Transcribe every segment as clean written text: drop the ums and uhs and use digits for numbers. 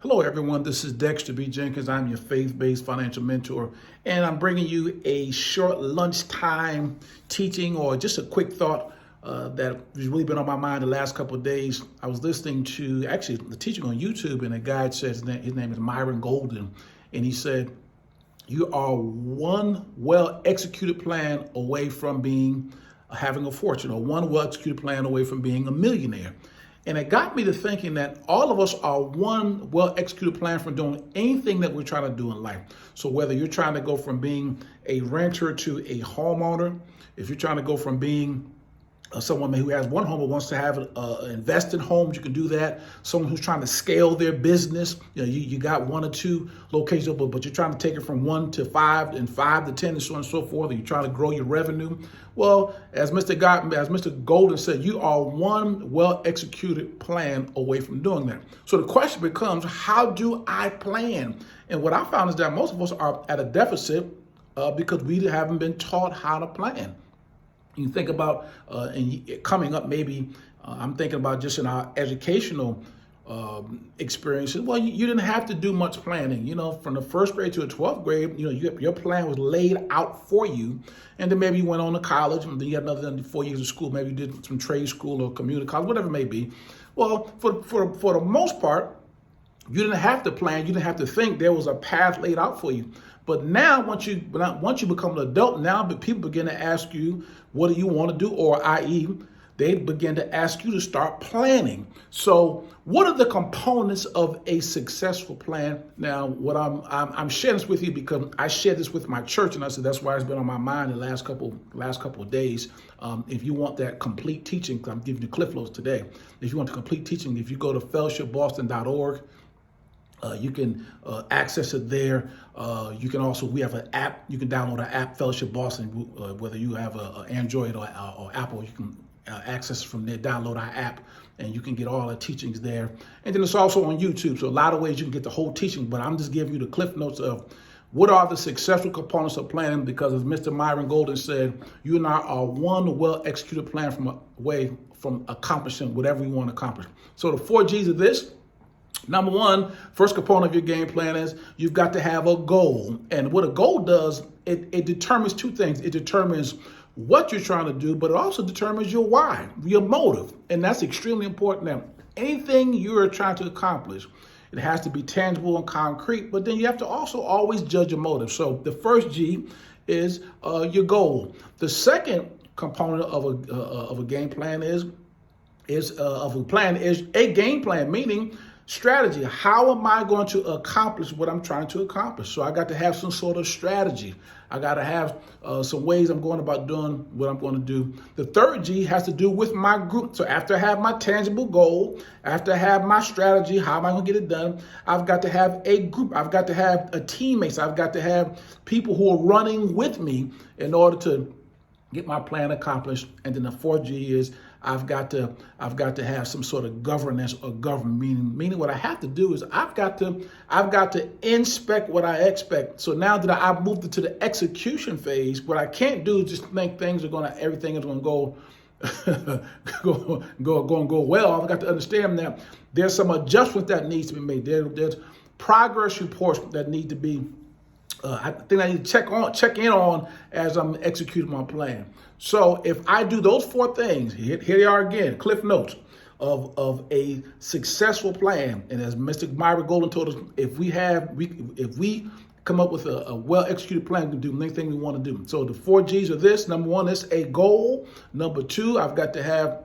Hello, everyone. This is Dexter-B-Jenkins. I'm your faith-based financial mentor, and I'm bringing you a short lunchtime teaching or just a quick thought that has really been on my mind the last couple of days. I was listening to actually the teaching on YouTube, and a guy says his name is Myron Golden, and he said, "You are one well-executed plan away from having a fortune, or one well-executed plan away from being a millionaire." And it got me to thinking that all of us are one well-executed plan from doing anything that we're trying to do in life. So whether you're trying to go from being a renter to a homeowner, if you're trying to go from being someone who has one home but wants to have invest in homes, you can do that. Someone who's trying to scale their business, you got one or two locations, but you're trying to take it from 1 to 5 and 5 to 10 and so on and so forth. You're trying to grow your revenue. Well, as Mr. Golden said, you are one well-executed plan away from doing that. So the question becomes, how do I plan? And what I found is that most of us are at a deficit because we haven't been taught how to plan. You think about, and coming up, maybe I'm thinking about just in our educational experiences. Well, you didn't have to do much planning. From the first grade to the 12th grade, your plan was laid out for you. And then maybe you went on to college, and then you had another 4 years of school. Maybe you did some trade school or community college, whatever it may be. Well, for the most part, you didn't have to plan. You didn't have to think. There was a path laid out for you. But now, once you become an adult, now people begin to ask you, what do you want to do? Or i.e., they begin to ask you to start planning. So what are the components of a successful plan? Now, what I'm sharing this with you because I shared this with my church, and I said that's why it's been on my mind the last couple of days. If you want that complete teaching, I'm giving you Cliff Notes today. If you want the complete teaching, if you go to fellowshipboston.org, you can access it there. You can also, we have an app. You can download an app, Fellowship Boston, whether you have an Android or Apple. You can access it from there, download our app, and you can get all the teachings there. And then it's also on YouTube. So a lot of ways you can get the whole teaching, but I'm just giving you the cliff notes of what are the successful components of planning, because as Mr. Myron Golden said, you and I are one well-executed plan away from accomplishing whatever you want to accomplish. So the 4 G's of this. Number one, first component of your game plan is you've got to have a goal. And what a goal does, it determines two things. It determines what you're trying to do, but it also determines your why, your motive. And that's extremely important. Now, anything you're trying to accomplish, it has to be tangible and concrete, but then you have to also always judge your motive. So the first G is your goal. The second component of a game plan is a game plan, meaning strategy. How am I going to accomplish what I'm trying to accomplish? So I got to have some sort of strategy. I got to have some ways I'm going about doing what I'm going to do. The third G has to do with my group. So after I have my tangible goal, after I have my strategy, how am I going to get it done? I've got to have a group. I've got to have teammates. I've got to have people who are running with me in order to get my plan accomplished. And then the fourth G is I've got to have some sort of governance or government, meaning what I have to do is I've got to inspect what I expect. So now that I've moved into the execution phase, what I can't do is just think everything is going to go well. I've got to understand that there's some adjustments that needs to be made. There's progress reports that need to be I think I need to check in on as I'm executing my plan. So if I do those 4 things, here they are again, Cliff Notes of a successful plan. And as Mr. Myron Golden told us, if we come up with a well-executed plan, we can do anything we want to do. So the 4 G's are this. Number 1 is a goal. Number 2, I've got to have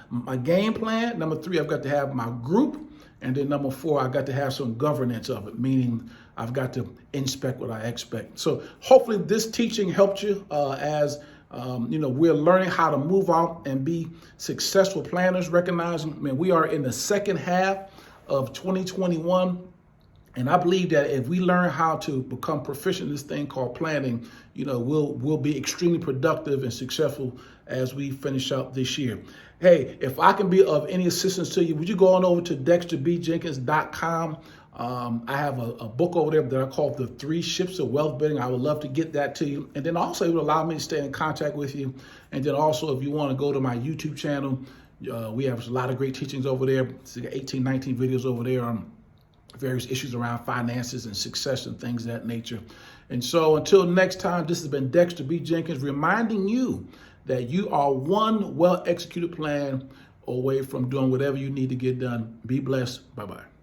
my game plan. Number 3, I've got to have my group. And then number 4, I've got to have some governance of it, meaning I've got to inspect what I expect. So hopefully this teaching helped you as we're learning how to move out and be successful planners, recognizing, we are in the second half of 2021. And I believe that if we learn how to become proficient in this thing called planning, we'll be extremely productive and successful as we finish up this year. Hey, if I can be of any assistance to you, would you go on over to DexterBJenkins.com? I have a book over there that I call The 3 Ships of Wealth Building. I would love to get that to you. And then also it will allow me to stay in contact with you. And then also if you want to go to my YouTube channel, we have a lot of great teachings over there. 18, 19 videos over there on various issues around finances and success and things of that nature. And so until next time, this has been Dexter B. Jenkins reminding you that you are one well-executed plan away from doing whatever you need to get done. Be blessed. Bye-bye.